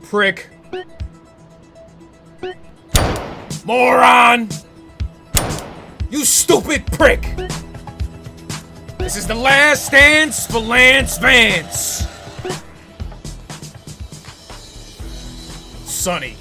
Prick. Moron! You stupid prick! This is the last dance for Lance Vance. Sonny.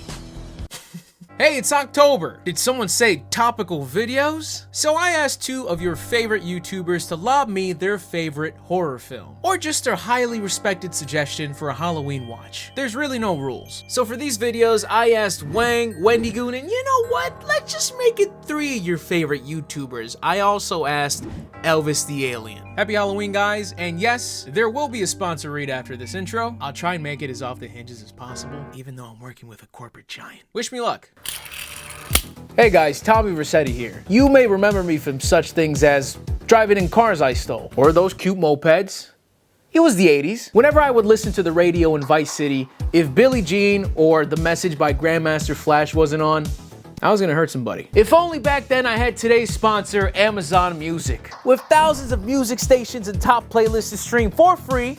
Hey, it's October. Did someone say topical videos? So I asked 2 of your favorite YouTubers to lob me their favorite horror film, or just their highly respected suggestion for a Halloween watch. There's really no rules. So for these videos, I asked Whang, Wendigoon, and you know what? Let's just make it 3 of your favorite YouTubers. I also asked Elvis the Alien. Happy Halloween, guys, and yes, there will be a sponsor read after this intro. I'll try and make it as off the hinges as possible, even though I'm working with a corporate giant. Wish me luck. Hey guys, Tommy Rossetti here. You may remember me from such things as driving in cars I stole, or those cute mopeds. It was the 80s. Whenever I would listen to the radio in Vice City, if Billie Jean or The Message by Grandmaster Flash wasn't on, I was gonna hurt somebody. If only back then I had today's sponsor, Amazon Music. With thousands of music stations and top playlists to stream for free,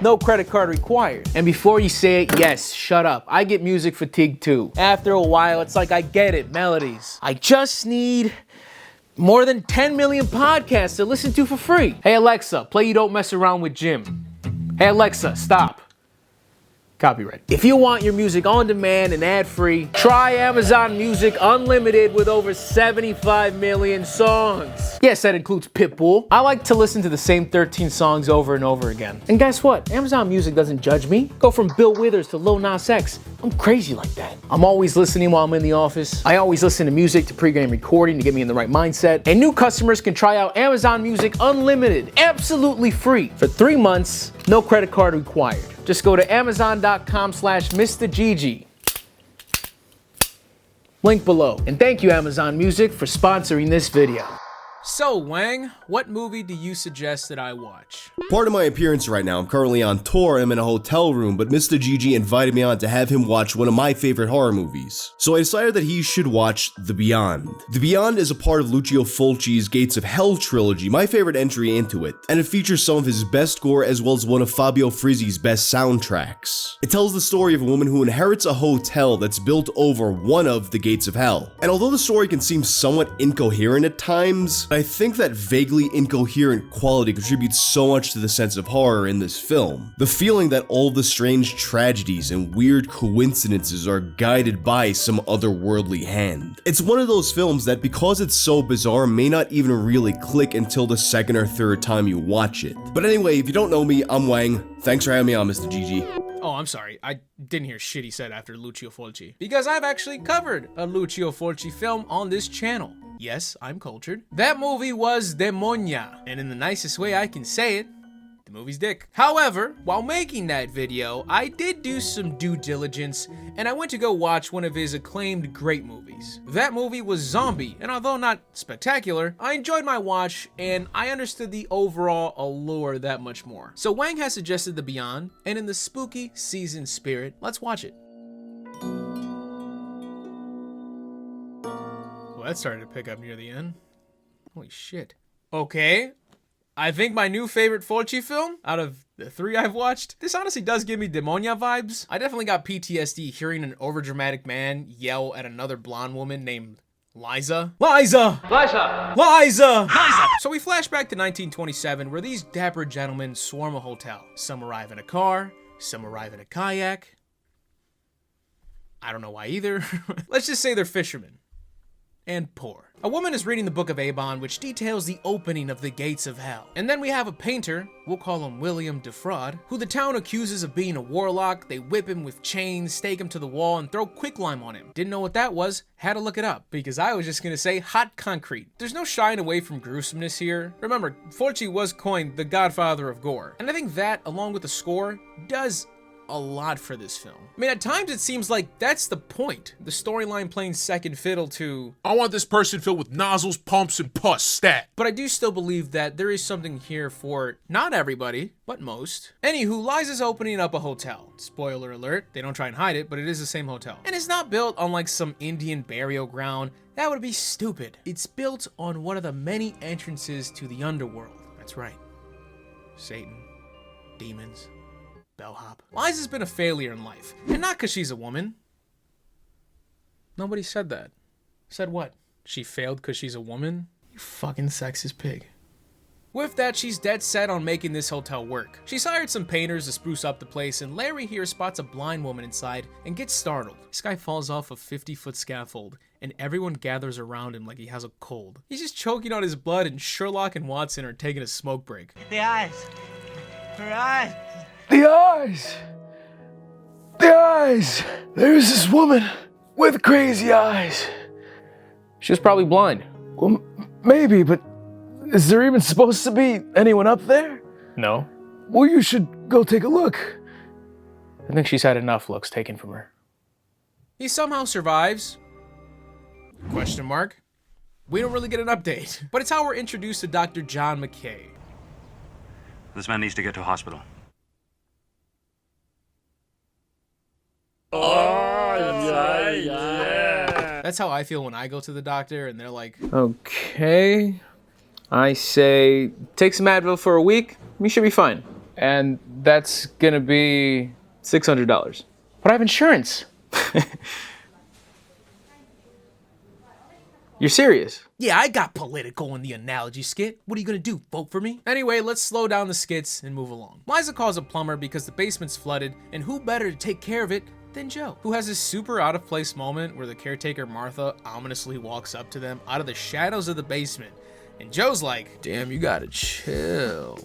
no credit card required. And before you say it, yes, shut up. I get music fatigue too. After a while, it's like I get it, melodies. I just need more than 10 million podcasts to listen to for free. Hey Alexa, play You Don't Mess Around with Jim. Hey Alexa, stop. Copyright. If you want your music on demand and ad-free, try Amazon Music Unlimited with over 75 million songs. Yes, that includes Pitbull. I like to listen to the same 13 songs over and over again. And guess what? Amazon Music doesn't judge me. Go from Bill Withers to Lil Nas X. I'm crazy like that. I'm always listening while I'm in the office. I always listen to music to pregame recording to get me in the right mindset. And new customers can try out Amazon Music Unlimited, absolutely free, for 3 months, no credit card required. Just go to amazon.com/MrGG. Link below. And thank you, Amazon Music, for sponsoring this video. So, Whang, what movie do you suggest that I watch? Part of my appearance right now, I'm currently on tour, I'm in a hotel room, but Mr. GG invited me on to have him watch one of my favorite horror movies. So I decided that he should watch The Beyond. The Beyond is a part of Lucio Fulci's Gates of Hell trilogy, my favorite entry into it, and it features some of his best gore as well as one of Fabio Frizzi's best soundtracks. It tells the story of a woman who inherits a hotel that's built over one of the Gates of Hell. And although the story can seem somewhat incoherent at times, I think that vaguely incoherent quality contributes so much to the sense of horror in this film. The feeling that all the strange tragedies and weird coincidences are guided by some otherworldly hand. It's one of those films that, because it's so bizarre, may not even really click until the second or third time you watch it. But anyway, if you don't know me, I'm Whang. Thanks for having me on, Mr. GG. Oh, I'm sorry. I didn't hear shit he said after Lucio Fulci. Because I've actually covered a Lucio Fulci film on this channel. Yes, I'm cultured. That movie was Demonia, and in the nicest way I can say it, the movie's dick. However, while making that video, I did do some due diligence, and I went to go watch one of his acclaimed great movies. That movie was Zombie, and although not spectacular, I enjoyed my watch, and I understood the overall allure that much more. So Whang has suggested The Beyond, and in the spooky season spirit, let's watch it. Well, that started to pick up near the end. Holy shit. Okay. I think my new favorite Fulci film, out of the 3 I've watched, this honestly does give me Demonia vibes. I definitely got PTSD hearing an overdramatic man yell at another blonde woman named Liza. Liza! Liza! Liza! Liza! So we flash back to 1927, where these dapper gentlemen swarm a hotel. Some arrive in a car, some arrive in a kayak. I don't know why either. Let's just say they're fishermen. And poor. A woman is reading the Book of Avon, which details the opening of the Gates of Hell. And then we have a painter, we'll call him William Defraud, who the town accuses of being a warlock. They whip him with chains, stake him to the wall, and throw quicklime on him. Didn't know what that was, had to look it up, because I was just gonna say hot concrete. There's no shying away from gruesomeness here. Remember, Fulci was coined the godfather of gore. And I think that, along with the score, does a lot for this film. I mean, at times it seems like that's the point. The storyline playing second fiddle to, I want this person filled with nozzles, pumps, and pus, stat. But I do still believe that there is something here for not everybody, but most. Anywho, Liza's opening up a hotel. Spoiler alert, they don't try and hide it, but it is the same hotel. And it's not built on like some Indian burial ground. That would be stupid. It's built on one of the many entrances to the underworld. That's right. Satan, demons, bellhop. Liza's been a failure in life, and not because she's a woman. Nobody said that. Said what? She failed because she's a woman? You fucking sexist pig. With that, she's dead set on making this hotel work. She's hired some painters to spruce up the place, and Larry here spots a blind woman inside and gets startled. This guy falls off a 50-foot scaffold, and everyone gathers around him like he has a cold. He's just choking on his blood, and Sherlock and Watson are taking a smoke break. The eyes. Her eyes. The eyes! The eyes! There's this woman with crazy eyes. She was probably blind. Well, maybe, but is there even supposed to be anyone up there? No. Well, you should go take a look. I think she's had enough looks taken from her. He somehow survives. Question mark. We don't really get an update, but it's how we're introduced to Dr. John McKay. This man needs to get to a hospital. That's how I feel when I go to the doctor and they're like, Okay. I say, take some Advil for a week, you should be fine. And that's gonna be $600. but I have insurance. You're serious? Yeah, I got political in the analogy skit. What are you gonna do, vote for me? Anyway, let's slow down the skits and move along. Liza calls a plumber because the basement's flooded, and who better to take care of it than Joe, who has this super out of place moment where the caretaker Martha ominously walks up to them out of the shadows of the basement. And Joe's like, damn, you gotta chill.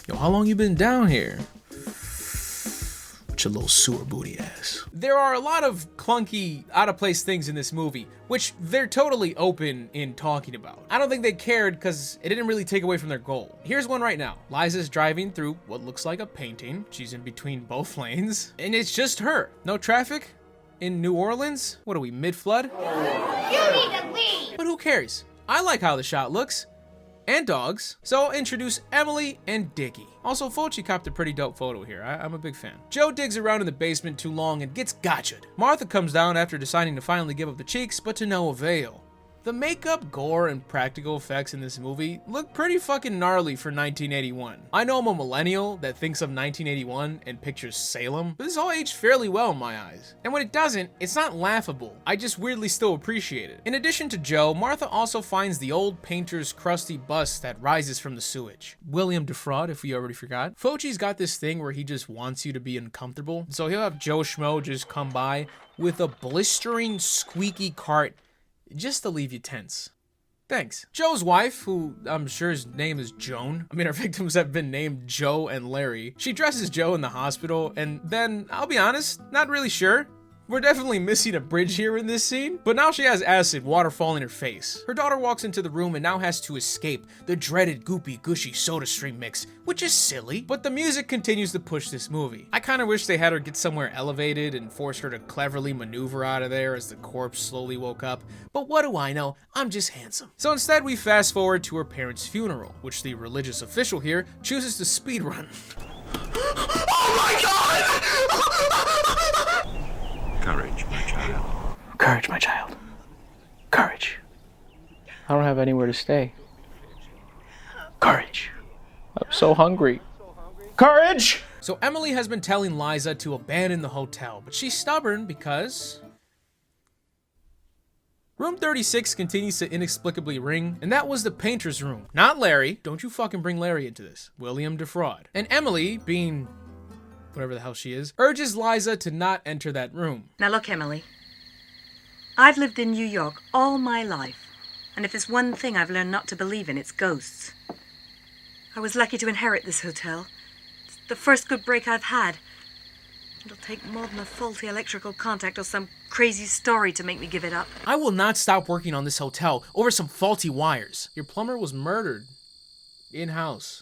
Yo, how long you been down here? With your little sewer booty ass. There are a lot of clunky, out of place things in this movie, which they're totally open in talking about. I don't think they cared because it didn't really take away from their goal. Here's one right now. Liza's driving through what looks like a painting. She's in between both lanes, and it's just her. No traffic in New Orleans? What are we, mid-flood? You need to leave! But who cares? I like how the shot looks. And dogs. So I'll introduce Emily and Dickie. Also, Fulci copped a pretty dope photo here. I'm a big fan. Joe digs around in the basement too long and gets gotcha'd. Martha comes down after deciding to finally give up the cheeks, but to no avail. The makeup, gore, and practical effects in this movie look pretty fucking gnarly for 1981. I know I'm a millennial that thinks of 1981 and pictures Salem, but this all aged fairly well in my eyes. And when it doesn't, it's not laughable. I just weirdly still appreciate it. In addition to Joe, Martha also finds the old painter's crusty bust that rises from the sewage. William Defraud, if we already forgot. Fauci's got this thing where he just wants you to be uncomfortable, so he'll have Joe Schmo just come by with a blistering, squeaky cart just to leave you tense. Thanks. Joe's wife, who I'm sure his name is Joan. I mean, our victims have been named Joe and Larry. She dresses Joe in the hospital, and then, I'll be honest, not really sure. We're definitely missing a bridge here in this scene, but now she has acid water fall in her face. Her daughter walks into the room and now has to escape the dreaded goopy gushy soda stream mix, which is silly, but the music continues to push this movie. I kind of wish they had her get somewhere elevated and force her to cleverly maneuver out of there as the corpse slowly woke up, but what do I know, I'm just handsome. So instead we fast forward to her parents' funeral, which the religious official here chooses to speedrun. Oh my god! Courage, my child. Courage, my child. Courage. I don't have anywhere to stay. Courage. I'm so hungry. Courage! So Emily has been telling Liza to abandon the hotel, but she's stubborn because room 36 continues to inexplicably ring, and that was the painter's room. Not Larry. Don't you fucking bring Larry into this. William Defraud. And Emily, being whatever the hell she is, urges Liza to not enter that room. Now look, Emily. I've lived in New York all my life, and if there's one thing I've learned not to believe in, it's ghosts. I was lucky to inherit this hotel. It's the first good break I've had. It'll take more than a faulty electrical contact or some crazy story to make me give it up. I will not stop working on this hotel over some faulty wires. Your plumber was murdered in-house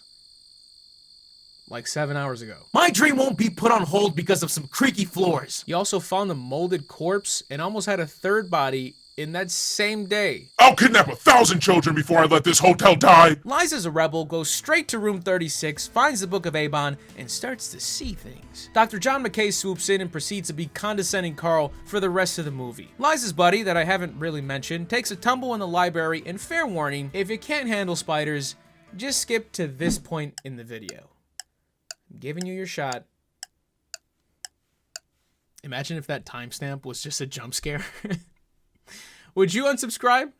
like 7 hours ago. My dream won't be put on hold because of some creaky floors. You also found a molded corpse and almost had a third body in that same day. I'll kidnap 1,000 children before I let this hotel die. Liza's a rebel, goes straight to room 36, finds the Book of Avon, and starts to see things. Dr. John McKay swoops in and proceeds to be condescending Carl for the rest of the movie. Liza's buddy, that I haven't really mentioned, takes a tumble in the library, and fair warning, if you can't handle spiders, just skip to this point in the video. I'm giving you your shot. Imagine if that timestamp was just a jump scare. Would you unsubscribe?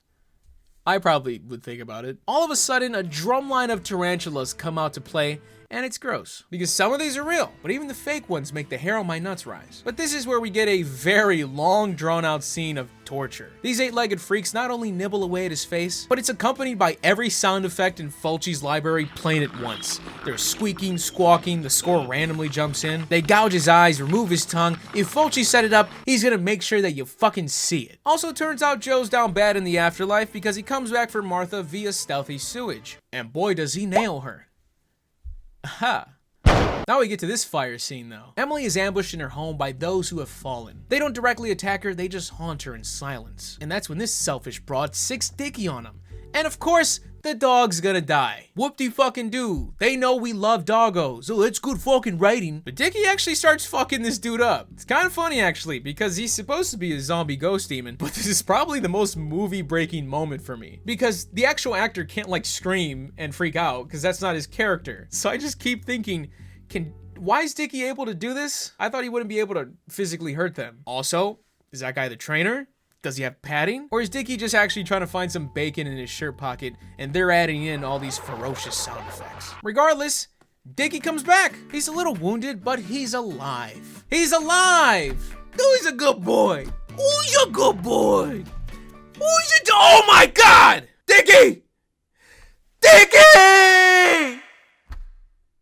I probably would think about it. All of a sudden, a drumline of tarantulas come out to play, and it's gross. Because some of these are real, but even the fake ones make the hair on my nuts rise. But this is where we get a very long, drawn-out scene of torture. These 8-legged freaks not only nibble away at his face, but it's accompanied by every sound effect in Fulci's library playing at once. There's squeaking, squawking, the score randomly jumps in. They gouge his eyes, remove his tongue. If Fulci set it up, he's gonna make sure that you fucking see it. Also, turns out Joe's down bad in the afterlife because he comes back for Martha via stealthy sewage. And boy, does he nail her. Aha. Now we get to this fire scene though. Emily is ambushed in her home by those who have fallen. They don't directly attack her, they just haunt her in silence. And that's when this selfish broad sicks Dickie on him. And of course, the dog's gonna die. Whoop-de-fucking-do. They know we love doggos. Oh, that's good fucking writing. But Dickie actually starts fucking this dude up. It's kind of funny actually, because he's supposed to be a zombie ghost demon, but this is probably the most movie-breaking moment for me. Because the actual actor can't like scream and freak out, because that's not his character. So I just keep thinking, why is Dickie able to do this? I thought he wouldn't be able to physically hurt them. Also, is that guy the trainer? Does he have padding? Or is Dickie just actually trying to find some bacon in his shirt pocket and they're adding in all these ferocious sound effects? Regardless, Dickie comes back. He's a little wounded, but he's alive. He's alive! Oh, he's a good boy. Oh, he's a good boy. Oh, he's a... Oh my God! Dickie! Dickie!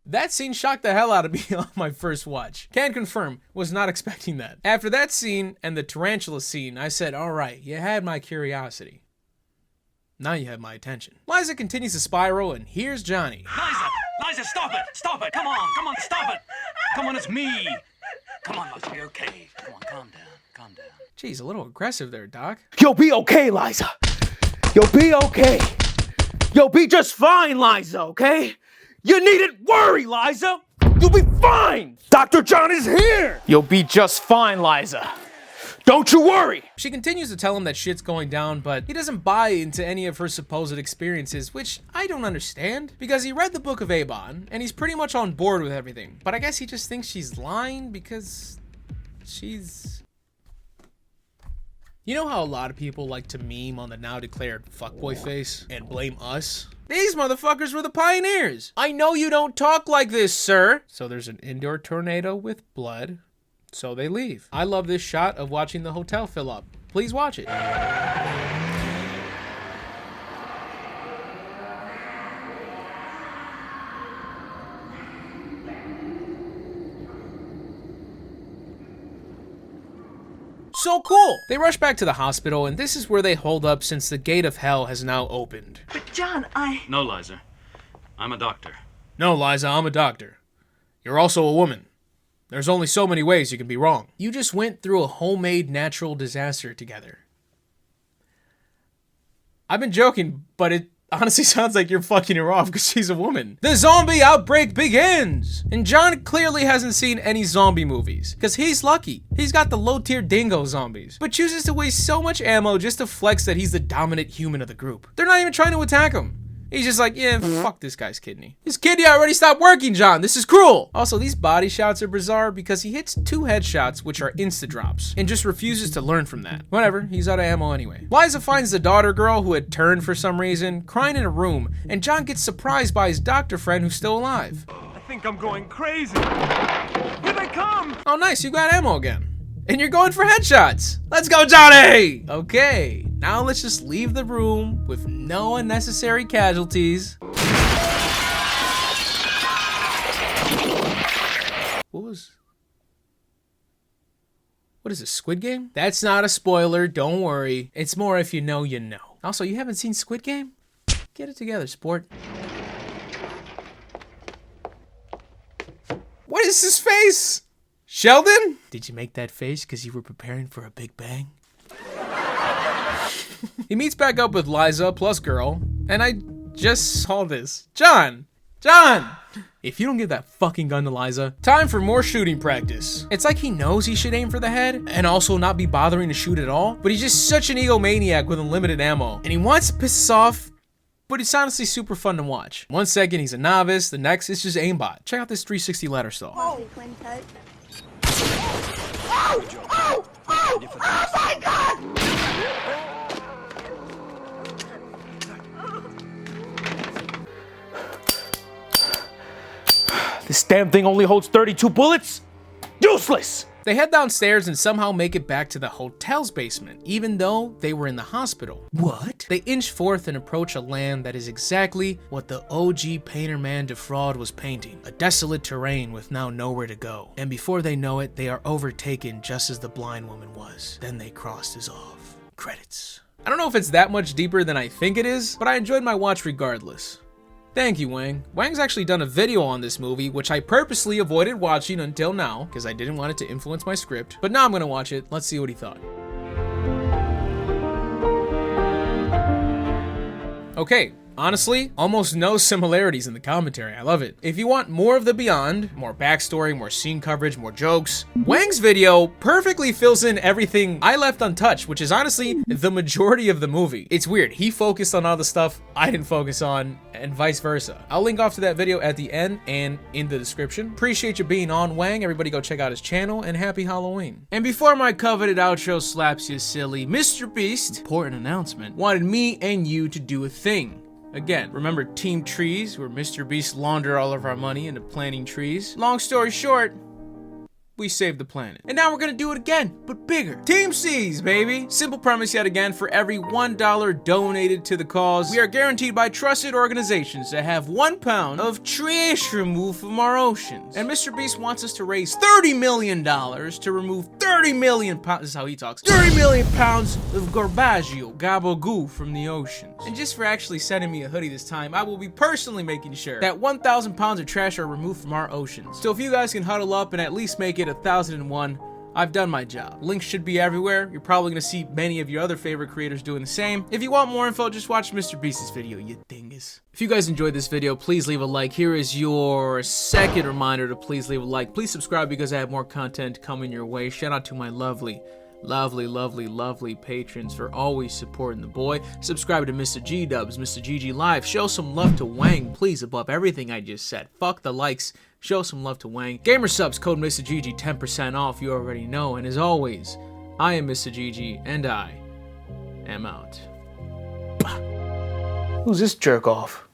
That scene shocked the hell out of me on my first watch. Can confirm, was not expecting that. After that scene and the tarantula scene, I said, all right, you had my curiosity. Now you have my attention. Liza continues to spiral, and here's Johnny. Liza, stop it! Stop it! Come on, stop it! Come on, it's me! Come on, Liza, be okay. Come on, calm down. Geez, a little aggressive there, Doc. You'll be okay, Liza. You'll be okay. You'll be just fine, Liza, okay? You needn't worry, Liza. You'll be fine. Dr. John is here. You'll be just fine, Liza. Don't you worry. She continues to tell him that shit's going down, but he doesn't buy into any of her supposed experiences, which I don't understand, because he read the Book of Avon, and he's pretty much on board with everything. But I guess he just thinks she's lying because she's... You know how a lot of people like to meme on the now declared fuckboy face and blame us? These motherfuckers were the pioneers. I know you don't talk like this, sir. So there's an indoor tornado with blood. So they leave. I love this shot of watching the hotel fill up. Please watch it. So cool! They rush back to the hospital, and this is where they hold up since the gate of hell has now opened. But John, No, Liza. I'm a doctor. No, Liza, I'm a doctor. You're also a woman. There's only so many ways you can be wrong. You just went through a homemade natural disaster together. I've been joking, but it honestly sounds like you're fucking her off because she's a woman. The zombie outbreak begins! And John clearly hasn't seen any zombie movies, because he's lucky. He's got the low-tier dingo zombies, but chooses to waste so much ammo just to flex that he's the dominant human of the group. They're not even trying to attack him. He's just like, yeah, fuck this guy's kidney. His kidney already stopped working, John. This is cruel. Also, these body shots are bizarre because he hits 2 headshots, which are insta-drops, and just refuses to learn from that. Whatever, he's out of ammo anyway. Liza finds the daughter girl who had turned for some reason, crying in a room, and John gets surprised by his doctor friend who's still alive. I think I'm going crazy. Here they come. Oh, nice, you got ammo again. And you're going for headshots. Let's go, Johnny! Okay, now let's just leave the room with no unnecessary casualties. What is this, Squid Game? That's not a spoiler, don't worry. It's more if you know, you know. Also, you haven't seen Squid Game? Get it together, sport. What is this face? Sheldon? Did you make that face because you were preparing for a big bang? He meets back up with Liza plus girl, and I just saw this. John! If you don't give that fucking gun to Liza, time for more shooting practice. It's like he knows he should aim for the head, and also not be bothering to shoot at all, but he's just such an egomaniac with unlimited ammo, and he wants to piss us off, but it's honestly super fun to watch. 1 second he's a novice, the next it's just aimbot. Check out this 360 ladder stall. Holy Quintet. my God! This damn thing only holds 32 bullets? Useless! They head downstairs and somehow make it back to the hotel's basement, even though they were in the hospital. What? They inch forth and approach a land that is exactly what the OG painter man Defraud was painting. A desolate terrain with now nowhere to go. And before they know it, they are overtaken just as the blind woman was. Then they crossed us off. Credits. I don't know if it's that much deeper than I think it is, but I enjoyed my watch regardless. Thank you, Whang. Whang's actually done a video on this movie, which I purposely avoided watching until now, because I didn't want it to influence my script. But now I'm gonna watch it. Let's see what he thought. Okay, honestly, almost no similarities in the commentary. I love it. If you want more of the Beyond, more backstory, more scene coverage, more jokes, Whang's video perfectly fills in everything I left untouched, which is honestly the majority of the movie. It's weird. He focused on all the stuff I didn't focus on, and vice versa. I'll link off to that video at the end and in the description. Appreciate you being on, Whang. Everybody go check out his channel, and happy Halloween. And before my coveted outro slaps you silly, Mr. Beast, important announcement, wanted me and you to do a thing. Again, remember Team Trees, where Mr. Beast laundered all of our money into planting trees? Long story short, we saved the planet. And now we're gonna do it again, but bigger. Team C's, baby! Simple premise yet again, for every $1 donated to the cause, we are guaranteed by trusted organizations to have 1 pound of trash removed from our oceans. And Mr. Beast wants us to raise $30 million to remove 30 million pounds, this is how he talks, 30 million pounds of garbaggio, gabagoo, from the oceans. And just for actually sending me a hoodie this time, I will be personally making sure that 1,000 pounds of trash are removed from our oceans. So if you guys can huddle up and at least make it 1,001, I've done my job. Links should be everywhere. You're probably gonna see many of your other favorite creators doing the same. If you want more info, just watch Mr. Beast's video, you dingus. If you guys enjoyed this video, please leave a like. Here is your second reminder to please leave a like. Please subscribe because I have more content coming your way. Shout out to my lovely patrons for always supporting the boy. Subscribe to Mr. G Dubs, Mr. GG Live. Show some love to Whang, please, above everything I just said. Fuck the likes. Show some love to Whang. Gamer subs, code Mr. GG, 10% off, you already know. And as always, I am Mr. GG, and I am out. Who's this jerk off?